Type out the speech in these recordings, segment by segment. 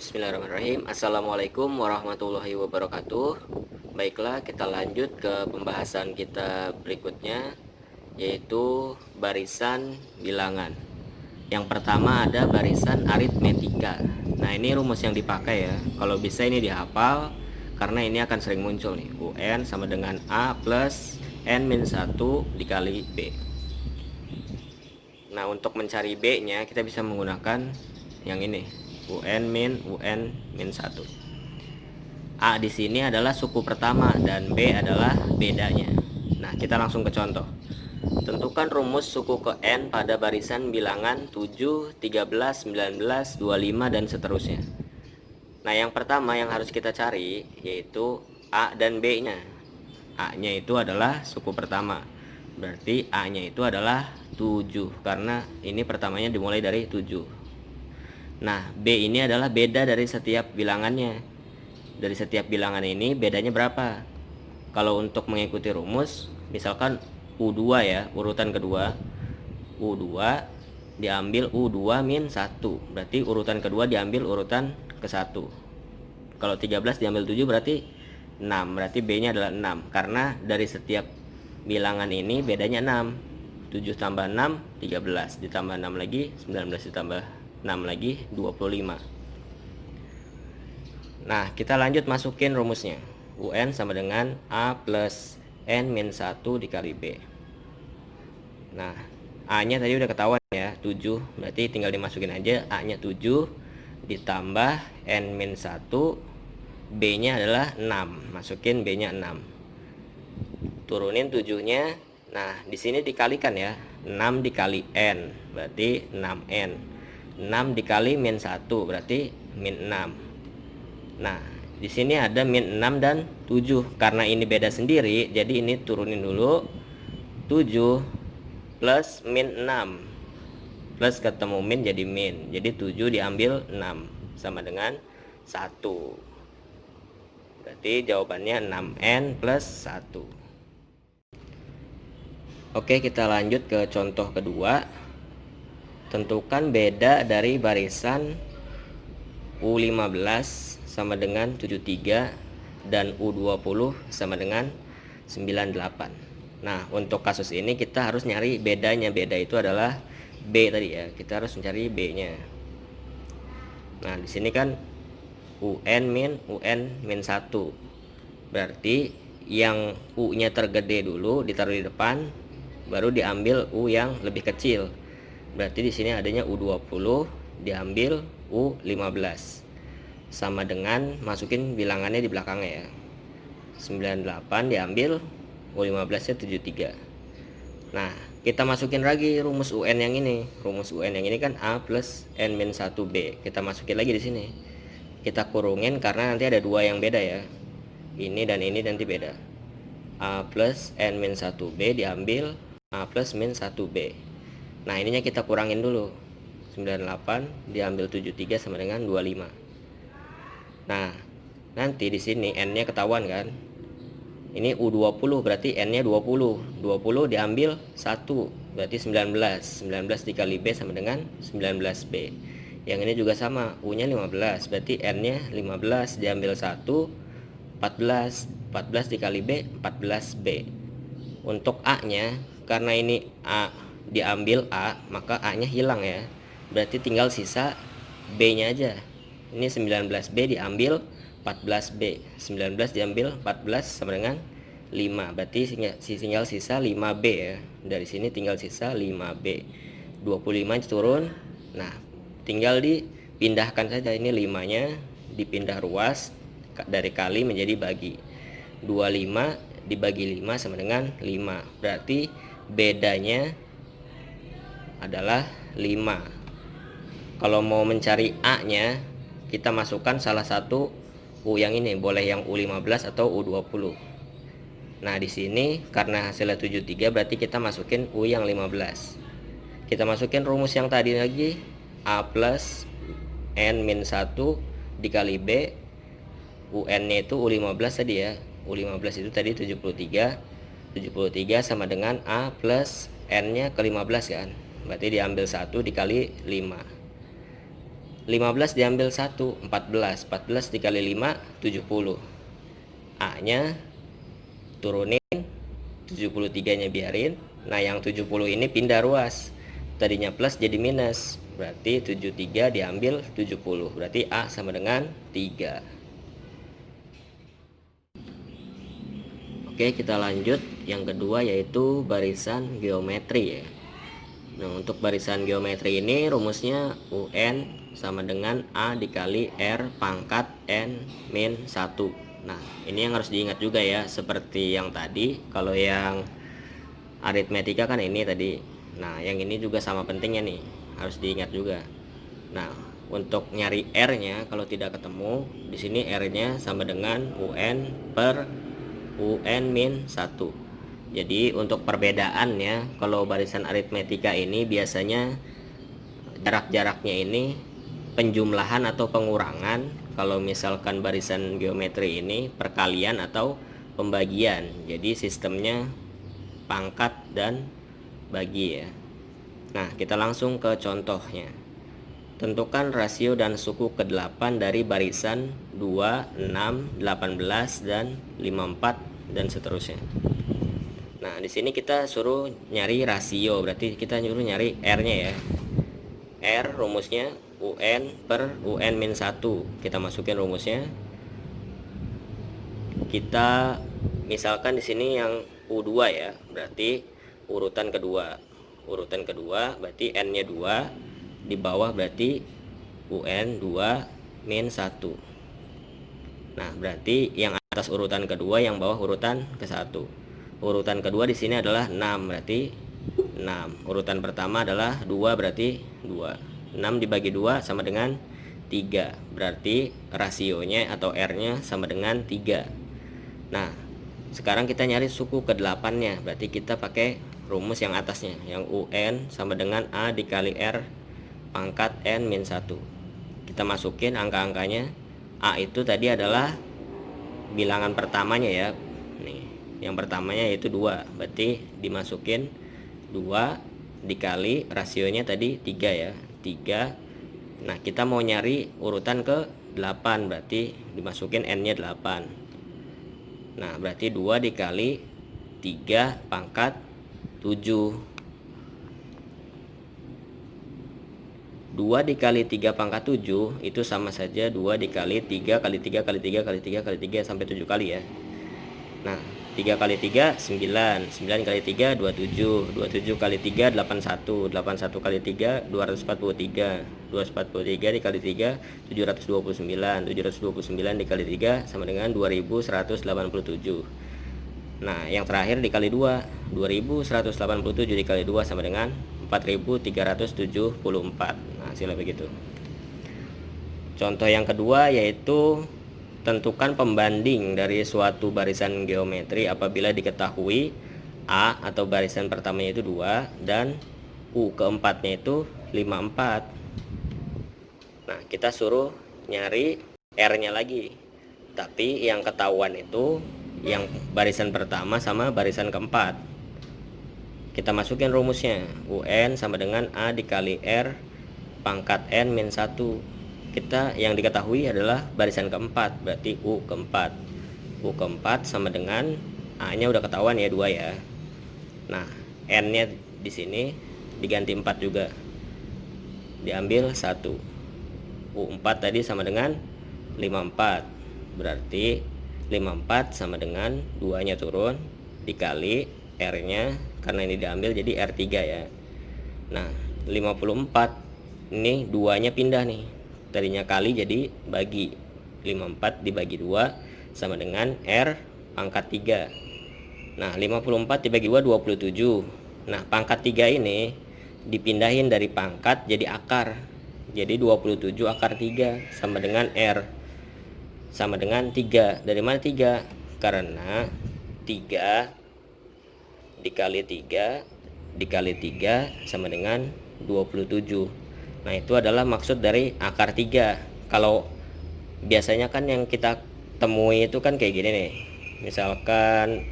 Bismillahirrahmanirrahim. Assalamualaikum warahmatullahi wabarakatuh. Baiklah, kita lanjut ke pembahasan kita berikutnya, yaitu barisan bilangan. Yang pertama ada barisan aritmetika. Nah, ini rumus yang dipakai ya. Kalau bisa ini dihafal karena ini akan sering muncul nih. UN sama dengan A plus N-1 dikali B. Nah, untuk mencari B-nya kita bisa menggunakan yang ini, UN min 1. A di sini adalah suku pertama dan B adalah bedanya. Nah, kita langsung ke contoh. Tentukan rumus suku ke N pada barisan bilangan 7, 13, 19, 25 dan seterusnya. Nah, yang pertama yang harus kita cari yaitu A dan B-nya. A-nya itu adalah suku pertama. Berarti A-nya itu adalah 7 karena ini pertamanya dimulai dari 7. Nah, B ini adalah beda dari setiap bilangannya. Dari setiap bilangan ini bedanya berapa? Kalau untuk mengikuti rumus, misalkan U2 ya, urutan kedua. U2 diambil U2 min 1. Berarti urutan kedua diambil urutan ke-1. Kalau 13 diambil 7 berarti 6. Berarti B-nya adalah 6. Karena dari setiap bilangan ini bedanya 6. 7 tambah 6, 13. Ditambah 6 lagi, 19 ditambah 6 lagi, 25. Nah, kita lanjut masukin rumusnya. UN sama dengan A plus N-1 dikali B. Nah, A-nya tadi udah ketahuan ya, 7. Berarti tinggal dimasukin aja. A-nya 7 ditambah N-1. B-nya adalah 6. Masukin B-nya 6. Turunin 7-nya. Nah, di sini dikalikan ya. 6 dikali N berarti 6N. 6 dikali min 1 berarti min 6. Nah, di sini ada min 6 dan 7. Karena ini beda sendiri, jadi ini turunin dulu. 7 plus min 6. Plus ketemu min jadi min. Jadi 7 diambil 6 sama dengan 1. Berarti jawabannya 6N plus 1. Oke, kita lanjut ke contoh kedua. Tentukan beda dari barisan U15 sama dengan 73 dan U20 sama dengan 98. Nah, untuk kasus ini kita harus nyari bedanya. Beda itu adalah B tadi ya. Kita harus mencari B-nya. Nah, di sini kan UN min 1. Berarti yang U-nya tergede dulu ditaruh di depan, baru diambil U yang lebih kecil. Berarti di sini adanya U20 diambil U15. Sama dengan masukin bilangannya di belakangnya ya. 98 diambil U15-nya 73. Nah, kita masukin lagi rumus UN yang ini. Rumus UN yang ini kan A plus N-1B. Kita masukin lagi di sini. Kita kurungin karena nanti ada dua yang beda ya. Ini dan ini nanti beda. A plus N-1B diambil A plus min 1B. Nah, ininya kita kurangin dulu. 98 diambil 73 sama dengan 25. Nah, nanti di sini N-nya ketahuan kan. Ini U20 berarti N-nya 20. 20 diambil 1 berarti 19. 19 dikali B sama dengan 19B. Yang ini juga sama, U-nya 15 berarti N-nya 15 diambil 1, 14. 14 dikali B 14B. Untuk A-nya, karena ini A diambil A, maka A-nya hilang ya. Berarti tinggal sisa B-nya aja. Ini 19B diambil 14B. 19 diambil 14 sama dengan 5. Berarti tinggal sisa 5B ya. Dari sini tinggal sisa 5B. 25 turun. Nah, tinggal dipindahkan saja. Ini 5-nya dipindah ruas dari kali menjadi bagi. 25 dibagi 5 sama dengan 5. Berarti bedanya adalah 5. Kalau mau mencari A-nya, kita masukkan salah satu U yang ini, boleh yang U15 atau U20. Nah, di sini karena hasilnya 73 berarti kita masukin U yang 15. Kita masukin rumus yang tadi lagi, A plus N-1 dikali B. UN-nya itu U15 tadi ya. U15 itu tadi 73. 73 sama dengan A plus N-nya ke 15 kan. Berarti diambil 1 dikali 5. 15 diambil 1, 14. 14 dikali 5, 70. A-nya turunin, 73-nya biarin. Nah, yang 70 ini pindah ruas. Tadinya plus jadi minus. Berarti 73 diambil 70. Berarti A sama dengan 3. Oke, kita lanjut. Yang kedua yaitu barisan geometri ya. Nah, untuk barisan geometri ini rumusnya UN sama dengan A dikali R pangkat N min 1. Nah, ini yang harus diingat juga ya, seperti yang tadi. Kalau yang aritmetika kan ini tadi. Nah, yang ini juga sama pentingnya nih, harus diingat juga. Nah, untuk nyari R-nya kalau tidak ketemu, di sini R-nya sama dengan UN per UN min 1. Jadi untuk perbedaannya, kalau barisan aritmetika ini biasanya jarak-jaraknya ini penjumlahan atau pengurangan. Kalau misalkan barisan geometri ini perkalian atau pembagian. Jadi sistemnya pangkat dan bagi ya. Nah, kita langsung ke contohnya. Tentukan rasio dan suku ke-8 dari barisan 2, 6, 18 dan 54 dan seterusnya. Nah, di sini kita suruh nyari rasio, berarti kita nyuruh nyari R-nya ya. R rumusnya UN per UN min 1. Kita masukin rumusnya. Kita misalkan di sini yang U2 ya, berarti urutan kedua. Urutan kedua berarti N-nya 2, di bawah berarti UN 2 min 1. Nah, berarti yang atas urutan kedua, yang bawah urutan ke-1. Urutan kedua di sini adalah 6, berarti 6. Urutan pertama adalah 2, berarti 2. 6 dibagi 2 sama dengan 3. Berarti rasionya atau R-nya sama dengan 3. Nah, sekarang kita nyari suku ke-8-nya. Berarti kita pakai rumus yang atasnya, yang UN sama dengan A dikali R pangkat N min 1. Kita masukin angka-angkanya. A itu tadi adalah bilangan pertamanya ya. Nih, yang pertamanya yaitu 2. Berarti dimasukin 2 dikali rasionya tadi 3 ya. 3. Nah, kita mau nyari urutan ke 8, berarti dimasukin N-nya 8. Nah, berarti 2 dikali 3 pangkat 7. 2 dikali 3 pangkat 7 itu sama saja 2 dikali 3 kali 3 kali 3 kali 3 kali 3 sampai 7 kali ya. Nah, 3 kali 3 9, 9 kali 3 27, 27 kali 3 81, 81 kali 3 243, 243 dikali 3 729, 729 dikali 3 sama dengan 2187. Nah, yang terakhir dikali 2, 2187 dikali 2 sama dengan 4374. Nah, hasilnya begitu. Contoh yang kedua yaitu tentukan pembanding dari suatu barisan geometri apabila diketahui A atau barisan pertamanya itu 2 dan U keempatnya itu 54. Nah, kita suruh nyari R-nya lagi. Tapi yang ketahuan itu yang barisan pertama sama barisan keempat. Kita masukin rumusnya. UN sama dengan A dikali R pangkat N min 1. Kita yang diketahui adalah barisan keempat, berarti U keempat. U keempat sama dengan A-nya udah ketahuan ya, 2 ya. Nah, N-nya di sini diganti 4 juga. Diambil 1. U4 tadi sama dengan 54. Berarti 54 sama dengan 2-nya turun dikali R-nya, karena ini diambil jadi R3 ya. Nah, 54 ini 2-nya pindah nih. Tadinya kali jadi bagi. 54 dibagi 2 sama dengan R pangkat 3. Nah, 54 dibagi 2 27. Nah, pangkat 3 ini dipindahin dari pangkat jadi akar. Jadi 27 akar 3 sama dengan R sama dengan 3. Dari mana 3? Karena 3 dikali 3 dikali 3 sama dengan 27. Nah, itu adalah maksud dari akar 3. Kalau biasanya kan yang kita temui itu kan kayak gini nih. Misalkan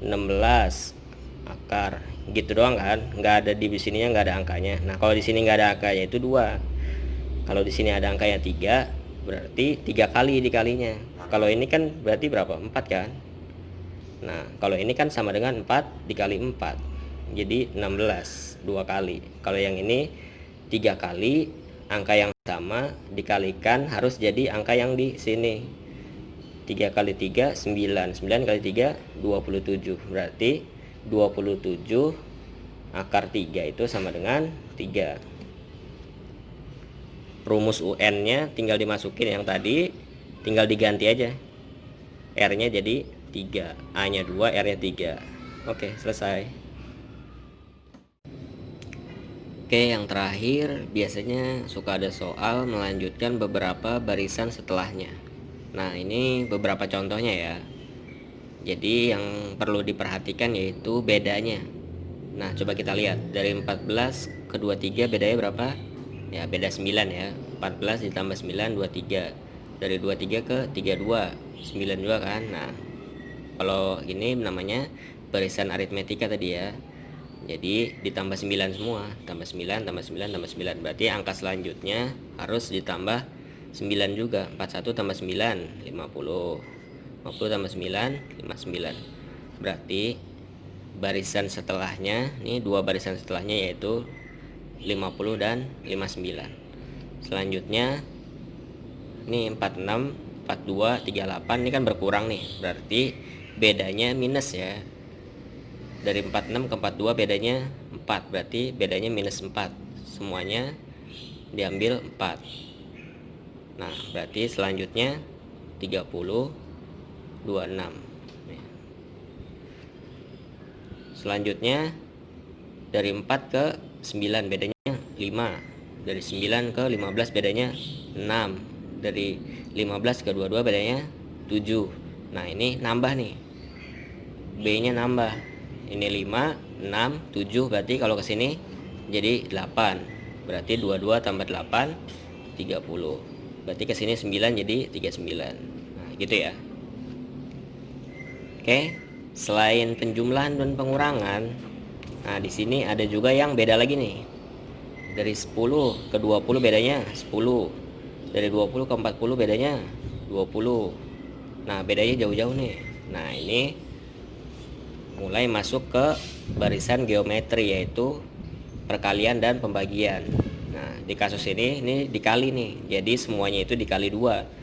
16 akar gitu doang kan, nggak ada di sininya, nggak ada angkanya. Nah, kalau di sini nggak ada angkanya itu 2. Kalau di sini ada angka yang 3, berarti 3 kali dikalinya. Kalau ini kan berarti berapa? 4 kan? Nah, kalau ini kan sama dengan 4 dikali 4. Jadi 16, 2 kali. Kalau yang ini 3 kali, angka yang sama dikalikan harus jadi angka yang di sini. 3 kali 3, 9. 9 kali 3, 27. Berarti 27 akar 3 itu sama dengan 3. Rumus UN-nya tinggal dimasukin yang tadi, tinggal diganti aja. R-nya jadi 3, A-nya 2, R-nya 3. Oke, selesai. Oke, yang terakhir biasanya suka ada soal melanjutkan beberapa barisan setelahnya. Nah, ini beberapa contohnya ya. Jadi yang perlu diperhatikan yaitu bedanya. Nah, coba kita lihat dari 14 ke 23 bedanya berapa? Ya, beda 9 ya. 14 ditambah 9, 23. Dari 23 ke 32, 9 juga kan. Nah, kalau ini namanya barisan aritmetika tadi ya. Jadi ditambah 9 semua, tambah 9, tambah 9, tambah 9. Berarti angka selanjutnya harus ditambah 9 juga. 41 tambah 9, 50. 50 tambah 9, 59. Berarti barisan setelahnya, ini dua barisan setelahnya yaitu 50 dan 59. Selanjutnya ini 46, 42, 38 ini kan berkurang nih. Berarti bedanya minus ya. Dari 46 ke 42 bedanya 4. Berarti bedanya minus 4. Semuanya diambil 4. Nah, berarti selanjutnya 30, 26. Selanjutnya dari 4 ke 9 bedanya 5. Dari 9 ke 15 bedanya 6. Dari 15 ke 22 bedanya 7. Nah, ini nambah nih. B-nya nambah. Ini 5, 6, 7. Berarti kalau ke sini jadi 8. Berarti 22 tambah 8, 30. Berarti ke sini 9 jadi 39. Nah, gitu ya. Oke. Selain penjumlahan dan pengurangan, nah di sini ada juga yang beda lagi nih. Dari 10 ke 20 bedanya 10. Dari 20 ke 40 bedanya 20. Nah, bedanya jauh-jauh nih. Nah, ini mulai masuk ke barisan geometri, yaitu perkalian dan pembagian. Nah, di kasus ini dikali nih. Jadi semuanya itu dikali 2.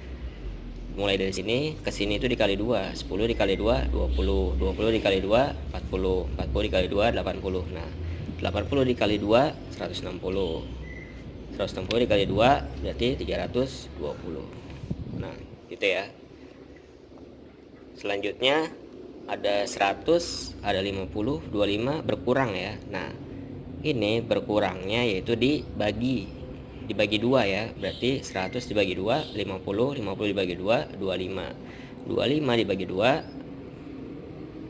Mulai dari sini ke sini itu dikali 2. 10 dikali 2, 20. 20 dikali 2, 40. 40 dikali 2, 80. Nah, 80 dikali 2, 160. 160 dikali 2 berarti 320. Nah, gitu ya. Selanjutnya ada 100, ada 50, 25 berkurang ya. Nah, ini berkurangnya yaitu dibagi 2 ya. Berarti 100 dibagi 2, 50, 50 dibagi 2, 25. 25 dibagi 2,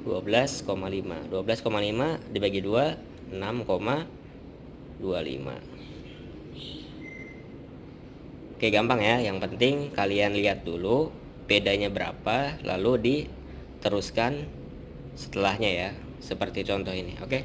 12,5. 12,5 dibagi 2, 6,25. Oke, gampang ya. Yang penting kalian lihat dulu bedanya berapa, lalu diteruskan setelahnya ya. Seperti contoh ini, oke?